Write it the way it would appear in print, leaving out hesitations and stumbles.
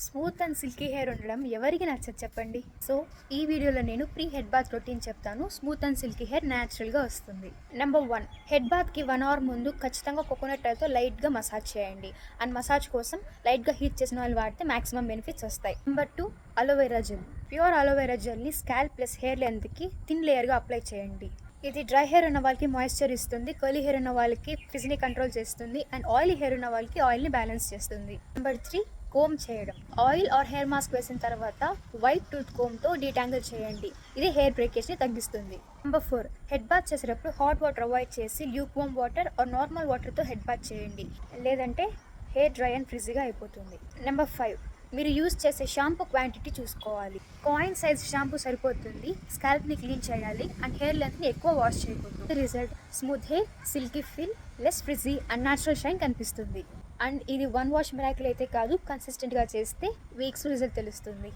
Smooth and silky hair ఉండడం ఎవరికి నచ్చదు చెప్పండి. సో ఈ వీడియోలో నేను ప్రీ హెడ్ బాత్ రొటీన్ చెప్తాను. స్మూత్ అండ్ సిల్కీ హెయిర్ న్యాచురల్గా వస్తుంది. నెంబర్ 1, హెడ్ బాత్కి 1 అవర్ ముందు ఖచ్చితంగా కోకోనట్ ఆయిల్తో లైట్గా మసాజ్ చేయండి. అండ్ మసాజ్ కోసం లైట్గా హీట్ చేసిన ఆయిల్ వాడితే మాక్సిమం బెనిఫిట్స్ వస్తాయి. Number 2, aloe vera gel. Pure aloe vera జెల్ని స్కాల్ప్ ప్లస్ హెయిర్ లెంత్కి థిన్ లేయర్గా అప్లై చేయండి. ఇది డ్రై హెయిర్ ఉన్న వాళ్ళకి మాయిశ్చర్ ఇస్తుంది, కర్లీ హెయిర్ ఉన్న వాళ్ళకి ఫ్రిజ్ని కంట్రోల్ చేస్తుంది, అండ్ ఆయిలీ హెయిర్ ఉన్న వాళ్ళకి ఆయిల్ని బ్యాలెన్స్ చేస్తుంది. నెంబర్ 3, కోమ్ చేయడం. ఆయిల్ ఆర్ హెయిర్ మాస్క్ వేసిన తర్వాత వైట్ టూత్ కోమ్తో డీటాంగిల్ చేయండి. ఇది హెయిర్ బ్రేకేజ్ని తగ్గిస్తుంది. నెంబర్ 4, హెడ్ బాత్ చేసేటప్పుడు హాట్ వాటర్ అవాయిడ్ చేసి luke warm water or normal వాటర్తో హెడ్ బాత్ చేయండి, లేదంటే హెయిర్ డ్రై అండ్ ఫ్రిజీగా అయిపోతుంది. నెంబర్ 5, మీరు యూజ్ చేసే షాంపూ క్వాంటిటీ చూసుకోవాలి. కాయిన్ సైజ్ షాంపూ సరిపోతుంది. స్కాల్ప్ని క్లీన్ చేయాలి అండ్ హెయిర్ లెంత్ని ఎక్కువ వాష్ చేయకూడదు. Result smooth hair, silky feel, less frizzy and natural shine కనిపిస్తుంది. అండ్ ఇది 1 వాష్ మిరాకిల్ అయితే కాదు, కన్సిస్టెంట్గా చేస్తే వీక్స్ రిజల్ట్ తెలుస్తుంది.